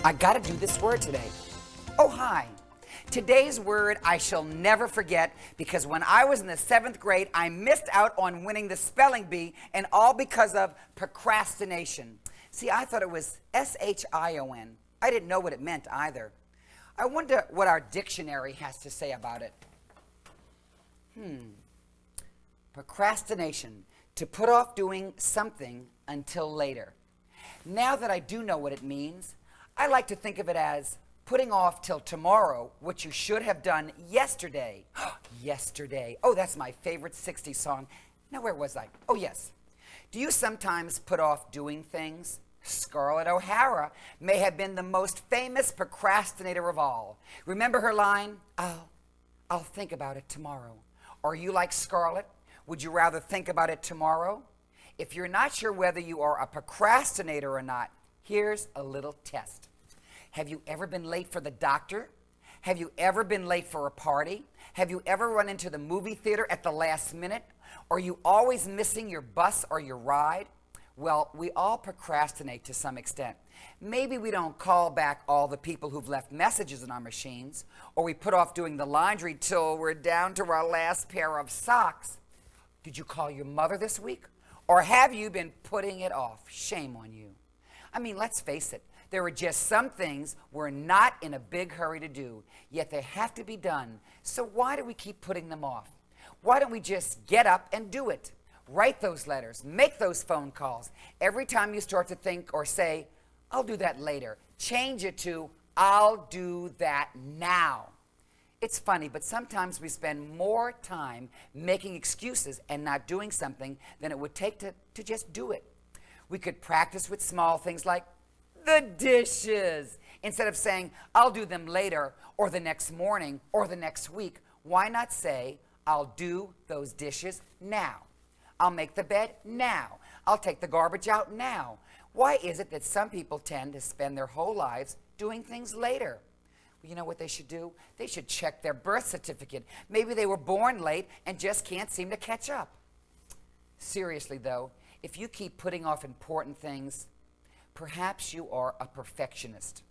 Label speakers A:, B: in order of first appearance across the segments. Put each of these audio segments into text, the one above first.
A: I gotta do this word today. Oh, hi. Today's word I shall never forget because when I was in the 7th grade, I missed out on winning the spelling bee, and all because of procrastination. See, I thought it was S-H-I-O-N. I didn't know what it meant either. I wonder what our dictionary has to say about it. Procrastination, to put off doing something until later. Now that I do know what it means, I like to think of it as putting off till tomorrow what you should have done yesterday. Yesterday. Oh, that's my favorite 60s song. Now, where was I? Oh, yes. Do you sometimes put off doing things? Scarlett O'Hara may have been the most famous procrastinator of all. Remember her line? I'll think about it tomorrow. Are you like Scarlett? Would you rather think about it tomorrow? If you're not sure whether you are a procrastinator or not, here's a little test. Have you ever been late for the doctor? Have you ever been late for a party? Have you ever run into the movie theater at the last minute? Are you always missing your bus or your ride? Well, we all procrastinate to some extent. Maybe we don't call back all the people who've left messages in our machines, or we put off doing the laundry till we're down to our last pair of socks. Did you call your mother this week? Or have you been putting it off? Shame on you. I mean, let's face it. There are just some things we're not in a big hurry to do, yet they have to be done. So why do we keep putting them off? Why don't we just get up and do it? Write those letters, make those phone calls. Every time you start to think or say, I'll do that later, change it to, I'll do that now. It's funny, but sometimes we spend more time making excuses and not doing something than it would take to just do it. We could practice with small things like the dishes. Instead of saying, I'll do them later, or the next morning, or the next week, why not say, I'll do those dishes now? I'll make the bed now. I'll take the garbage out now. Why is it that some people tend to spend their whole lives doing things later? Well, you know what they should do? They should check their birth certificate. Maybe they were born late and just can't seem to catch up. Seriously, though, if you keep putting off important things, perhaps you are a perfectionist.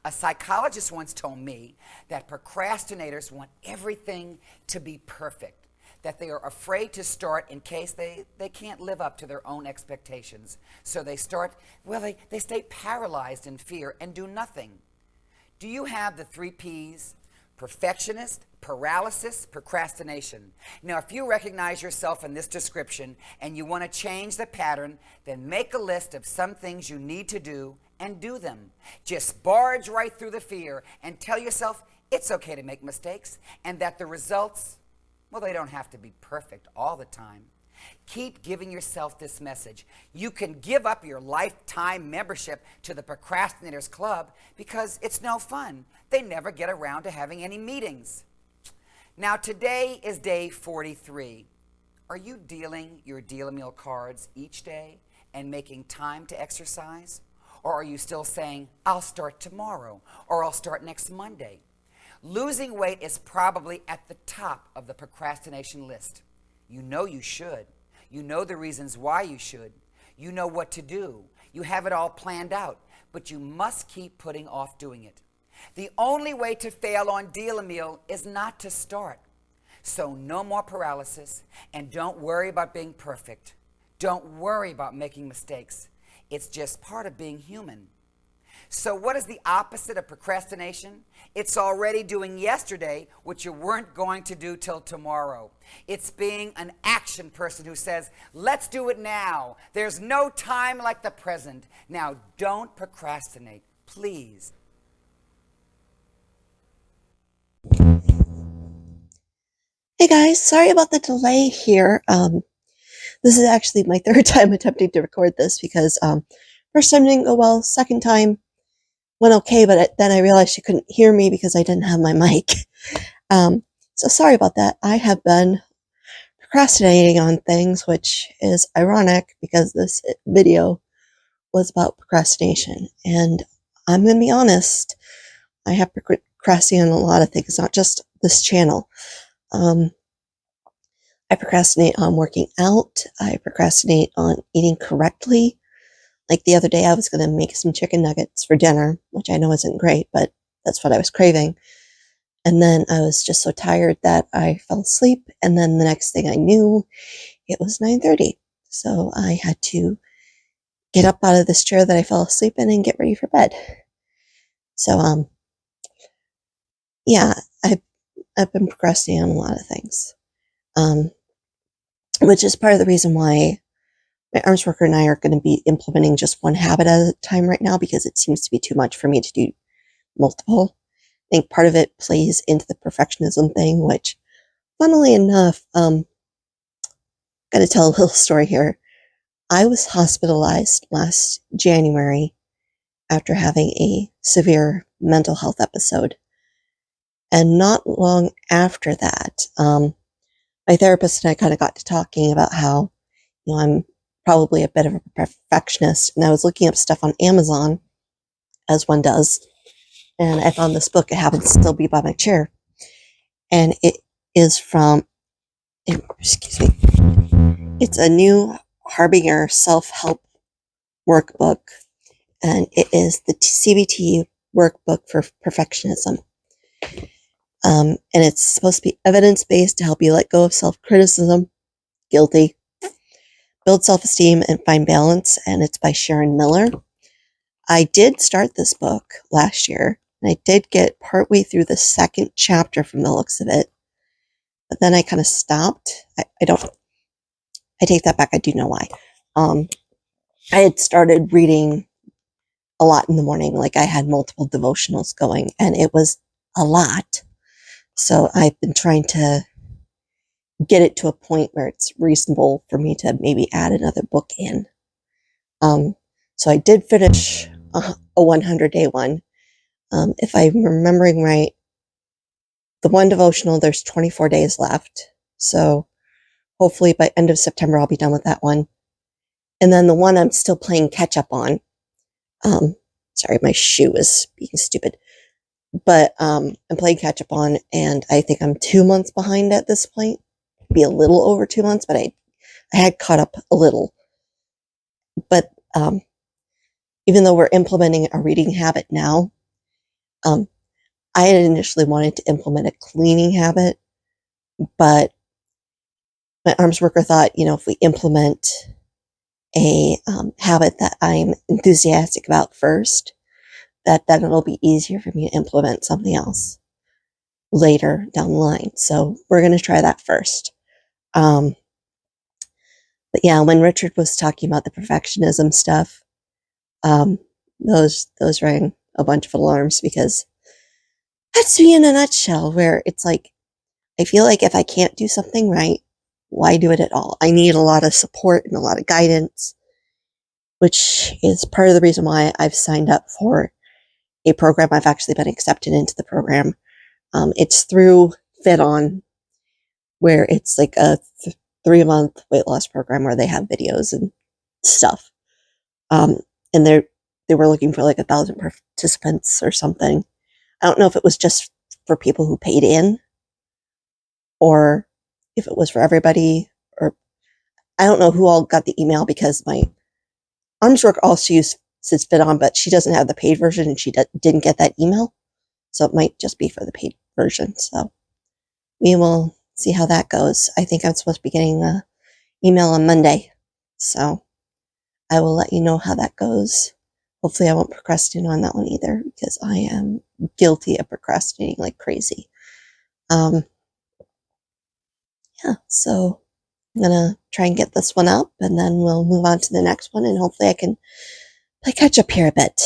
A: A psychologist once told me that procrastinators want everything to be perfect, that they are afraid to start in case they can't live up to their own expectations. So they stay paralyzed in fear and do nothing. Do you have the 3 Ps? Perfectionist, paralysis, procrastination. Now, if you recognize yourself in this description and you want to change the pattern, then make a list of some things you need to do and do them. Just barge right through the fear and tell yourself it's okay to make mistakes and that the results, well, they don't have to be perfect all the time. Keep giving yourself this message. You can give up your lifetime membership to the Procrastinators Club because it's no fun. They never get around to having any meetings. Now, today is day 43. Are you dealing your deal-a-meal cards each day and making time to exercise? Or are you still saying, I'll start tomorrow, or I'll start next Monday? Losing weight is probably at the top of the procrastination list. You know you should. You know the reasons why you should. You know what to do. You have it all planned out, but you must keep putting off doing it. The only way to fail on Deal-A-Meal is not to start. So no more paralysis, and don't worry about being perfect. Don't worry about making mistakes. It's just part of being human. So what is the opposite of procrastination? It's already doing yesterday what you weren't going to do till tomorrow. It's being an action person who says, let's do it now. There's no time like the present. Now, don't procrastinate, please.
B: Hey guys, sorry about the delay here. This is actually my 3rd time attempting to record this because first time didn't go well, second time went okay, but then I realized you couldn't hear me because I didn't have my mic. So sorry about that. I have been procrastinating on things, which is ironic because this video was about procrastination. And I'm going to be honest, I have procrastinated on a lot of things, not just this channel. I procrastinate on working out. I procrastinate on eating correctly. Like the other day, I was going to make some chicken nuggets for dinner, which I know isn't great, but that's what I was craving. And then I was just so tired that I fell asleep. And then the next thing I knew, it was 9:30. So I had to get up out of this chair that I fell asleep in and get ready for bed. So, yeah, I've been procrastinating on a lot of things, which is part of the reason why my arms worker and I are going to be implementing just one habit at a time right now, because it seems to be too much for me to do multiple. I think part of it plays into the perfectionism thing, which, funnily enough, got to tell a little story here. I was hospitalized last January after having a severe mental health episode. And not long after that, my therapist and I kind of got to talking about how, I'm probably a bit of a perfectionist. And I was looking up stuff on Amazon, as one does, and I found this book. It happens to still be by my chair. And it is from, excuse me, it's a new Harbinger self-help workbook. And it is the CBT workbook for perfectionism. And it's supposed to be evidence-based to help you let go of self-criticism, guilty, build self-esteem, and find balance. And it's by Sharon Miller. I did start this book last year, and I did get partway through the second chapter from the looks of it. But then I kind of stopped. I take that back. I do know why. I had started reading a lot in the morning. Like, I had multiple devotionals going, and it was a lot. So I've been trying to get it to a point where it's reasonable for me to maybe add another book in. So I did finish a 100-day one. If I'm remembering right, the one devotional, there's 24 days left. So hopefully by end of September, I'll be done with that one. And then the one I'm still playing catch up on. Sorry, my shoe is being stupid. But I'm playing catch up on, and I think I'm 2 months behind at this point. Be a little over 2 months, but I had caught up a little. But even though we're implementing a reading habit now, I had initially wanted to implement a cleaning habit, but my arms worker thought, if we implement a habit that I'm enthusiastic about first, then it'll be easier for me to implement something else later down the line. So we're going to try that first. But yeah, when Richard was talking about the perfectionism stuff, those rang a bunch of alarms, because that's me in a nutshell, where it's like, I feel like if I can't do something right, why do it at all? I need a lot of support and a lot of guidance, which is part of the reason why I've signed up for a program. I've actually been accepted into the program. It's through FitOn, where it's like a 3-month weight loss program where they have videos and stuff. And they were looking for like 1,000 participants or something. I don't know if it was just for people who paid in, or if it was for everybody, or I don't know who all got the email, because my arms work also uses FitOn, but she doesn't have the paid version, and she didn't get that email. So it might just be for the paid version. So we will see how that goes. I think I'm supposed to be getting the email on Monday. So I will let you know how that goes. Hopefully I won't procrastinate on that one either, because I am guilty of procrastinating like crazy. Yeah, so I'm going to try and get this one up, and then we'll move on to the next one, and hopefully I can play catch up here a bit.